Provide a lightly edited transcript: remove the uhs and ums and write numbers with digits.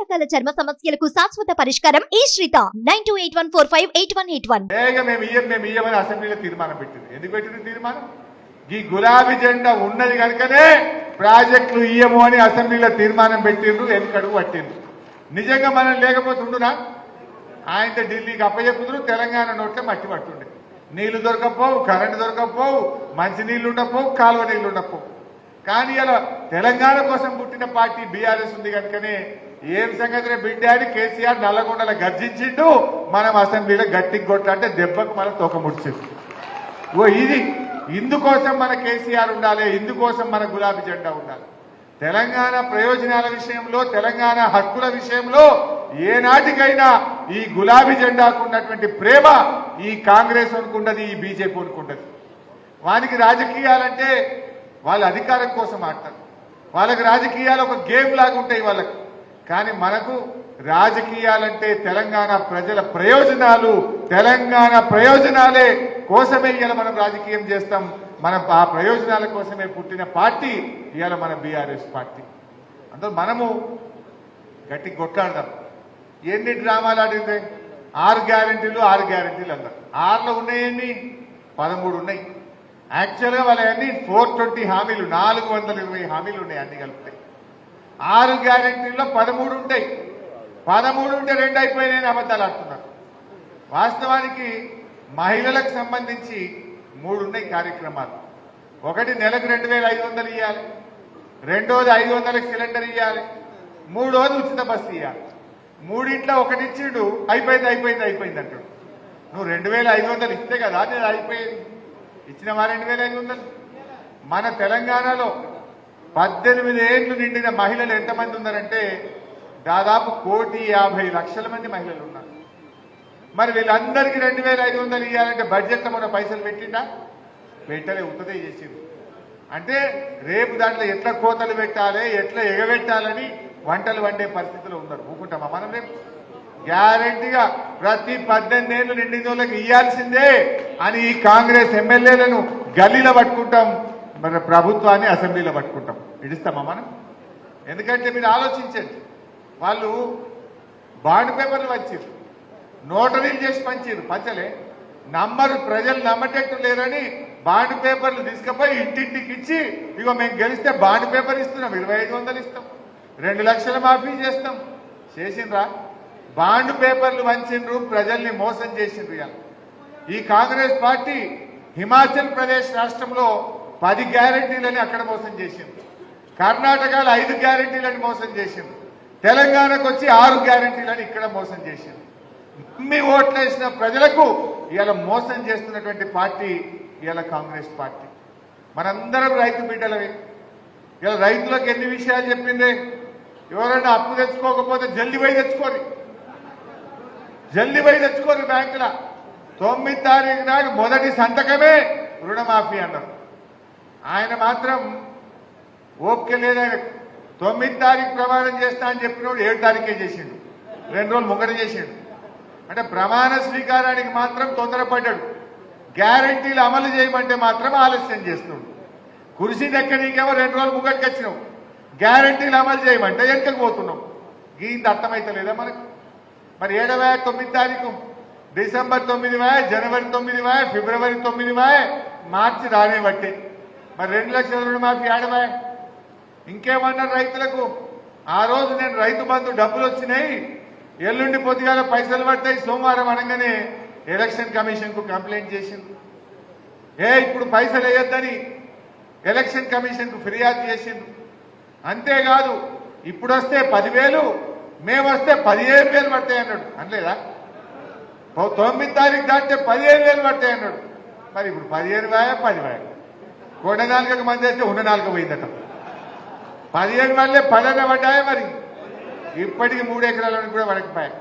రకాల చర్మ సమస్యలకు శాశ్వత పరిష్కారం ఈ శ్రీత 9281458181. మేము ఇయ్యమని అసెంబ్లీలో తీర్మానం పెట్టింది. ఎందుకు పెట్టింది తీర్మానం? ఈ గులాబీ జెండా ఉన్నది కనుకనే ప్రాజెక్టులు ఇయ్యము అని అసెంబ్లీలో తీర్మానం పెట్టిండ్రు, వెనుకడుగు పట్టిండ్రు. నిజంగా మనం లేకపోతుండునా? ఆయనతో ఢిల్లీకి అప్పచెప్పుదురు, తెలంగాణ నోట్లే మట్టి పట్టుండే. నీళ్లు దొరకపోవు, కరెంటు దొరకపోవు, మంచి నీళ్లు ఉండకపోవు, కాలువ నీళ్లు ఉండకపోవు. కానీ ఇలా తెలంగాణ కోసం పుట్టిన పార్టీ బీఆర్ఎస్ ఉంది కనుకనే ఏం సంగతి బిడ్డ అని కేసీఆర్ నల్లగొండల గర్జించిండు. మనం అసెంబ్లీలో గట్టికి కొట్లాంటే దెబ్బకు మనం తోక ముడిచింది. ఓ ఇది ఇందుకోసం మన కేసీఆర్ ఉండాలి, ఇందుకోసం మన గులాబీ జెండా ఉండాలి. తెలంగాణ ప్రయోజనాల విషయంలో, తెలంగాణ హక్కుల విషయంలో ఏనాటికైనా ఈ గులాబీ జెండాకు ఉన్నటువంటి ప్రేమ ఈ కాంగ్రెస్ అనుకుంటది, ఈ బీజేపీ అనుకుంటది. వానికి రాజకీయాలంటే వాళ్ళ అధికారం కోసం ఆడతారు. వాళ్ళకి రాజకీయాలు ఒక గేమ్ లాగా ఉంటాయి వాళ్ళకి. కానీ మనకు రాజకీయాలంటే తెలంగాణ ప్రజల ప్రయోజనాలు, తెలంగాణ ప్రయోజనాలే కోసమే ఇవాళ మనం రాజకీయం చేస్తాం. మనం ఆ ప్రయోజనాల కోసమే పుట్టిన పార్టీ ఇవాళ మన బీఆర్ఎస్ పార్టీ. అందులో మనము గట్టి కొట్లాడదాం. ఎన్ని డ్రామాలు ఆడింది? 6 గ్యారెంటీలు అన్నారు. 6లో ఉన్నాయన్ని 13 ఉన్నాయి. యాక్చువల్గా వాళ్ళన్నీ 420 హామీలు, 420 హామీలు ఉన్నాయి అన్ని కలిపితే. 6 గ్యారెంటీల్లో 13 ఉంటాయి. 13 ఉంటే 2 అయిపోయినాయని అబద్ధాలు ఆడుతున్నారు. వాస్తవానికి మహిళలకు సంబంధించి 3 ఉన్నాయి కార్యక్రమాలు. ఒకటి నెలకు 2500 ఇవ్వాలి, రెండోది 500కి సిలిండర్ ఇవ్వాలి, మూడోది ఉచిత బస్సు ఇవ్వాలి. మూడింట్లో ఒకటి ఇచ్చిండు, అయిపోయింది అంటాడు. నువ్వు 2500 ఇస్తే కదా నేను అయిపోయింది. ఇచ్చినవా 2500? మన తెలంగాణలో 18 ఏళ్లు నిండిన మహిళలు ఎంతమంది ఉన్నారంటే దాదాపు 1,50,00,000 మంది మహిళలు ఉన్నారు. మరి వీళ్ళందరికీ 2500 ఇవ్వాలంటే బడ్జెట్లో మన పైసలు పెట్టిండా? పెట్టలే, ఉత్తదే చేసింది. అంటే రేపు దాంట్లో ఎట్లా కోతలు పెట్టాలి, ఎట్లా ఎగబెట్టాలని వంటలు వండే పరిస్థితిలో ఉన్నారు. ఊకుంటామా మనం? రేపు గ్యారంటీగా ప్రతి 18 ఏళ్లు నిండిన వాళ్ళకి ఇవ్వాల్సిందే అని ఈ కాంగ్రెస్ ఎమ్మెల్యేలను గల్లీలో పట్టుకుంటాం, మన ప్రభుత్వాన్ని అసెంబ్లీలో పట్టుకుంటాం. ఇడిస్తామా మనం? ఎందుకంటే మీరు ఆలోచించండి, వాళ్ళు బాండ్ పేపర్లు పంచారు, నోటరీలు చేసి పంచలే, నమ్మరు, ప్రజలు నమ్మటట్టు లేరని బాండ్ పేపర్లు తీసుకుపోయి ఇంటింటికి ఇచ్చి, ఇగో మేము గెలిస్తే బాండ్ పేపర్ ఇస్తున్నాం, 2500 ఇస్తాం, 2 లక్షల మాఫీ చేస్తాం. చేసిండ్రా? బాండ్ పేపర్లు వంచిండ్రు, ప్రజల్ని మోసం చేసిండ్రు. ఈ కాంగ్రెస్ పార్టీ హిమాచల్ ప్రదేశ్ రాష్ట్రంలో 10 గ్యారెంటీలని అక్కడ మోసం చేసింది, కర్ణాటకలో 5 గ్యారెంటీలని మోసం చేసింది, తెలంగాణకు వచ్చి 6 గ్యారెంటీలని ఇక్కడ మోసం చేసింది. మీ ఓట్లేసిన ప్రజలకు ఇవాళ మోసం చేస్తున్నటువంటి పార్టీ ఇవాళ కాంగ్రెస్ పార్టీ. మనందరం రైతు బిడ్డలవి. ఇలా రైతులకు ఎన్ని విషయాలు చెప్పిందే. ఎవరైనా అప్పు తెచ్చుకోకపోతే జల్దీ పోయి తెచ్చుకోరు బ్యాంకుల. 9వ తారీఖు నాడు మొదటి సంతకమే రుణమాఫీ అన్నారు. ఆయన మాత్రం ఓపిక లేదు. 9వ తారీఖు ప్రమాణం చేస్తా అని చెప్పినప్పుడు 7వ తారీఖే చేసిండు, 2 రోజులు ముంగట చేసిండు. అంటే ప్రమాణ స్వీకారానికి మాత్రం తొందరపడ్డాడు, గ్యారంటీలు అమలు చేయమంటే మాత్రం ఆలస్యం చేస్తున్నాడు. కుర్చీ దక్కనీకేమో 2 రోజులు ముంగటికి వచ్చినావు, గ్యారంటీలు అమలు చేయమంటే వెనకకు పోతున్నావు. ఇంత అర్థమైతలేదా మనకు? మరి 7వ 9వ తారీఖు, డిసెంబర్ 9, జనవరి 9, ఫిబ్రవరి 9, మార్చి రానే బట్టి మరి 2 లక్షల రుణమాఫీ ఆడవా? ఇంకేమన్నారు రైతులకు? ఆ రోజు నేను రైతు బంధు డబ్బులు వచ్చినాయి, ఎల్లుండి పొద్దుగాల పైసలు పడతాయి, సోమవారం అనగానే ఎలక్షన్ కమిషన్ కు కంప్లైంట్ చేసింది. ఇప్పుడు పైసలు వేయొద్దని ఎలక్షన్ కమిషన్ కు ఫిర్యాదు చేసింది. అంతేకాదు, ఇప్పుడు వస్తే 10,000, మేము వస్తే 15,000 పడతాయి అన్నాడు. అనలేదా? 9వ తారీఖు దాటితే 15,000 పడతాయి అన్నాడు. మరి ఇప్పుడు 15,000 కొండ 4 మంది అయితే ఉన్న 4 పోయిందట. 15 వల్లే 10 పడ్డాయా? మరి ఇప్పటికి 3 ఎకరాలను కూడా పడకపోయాయి.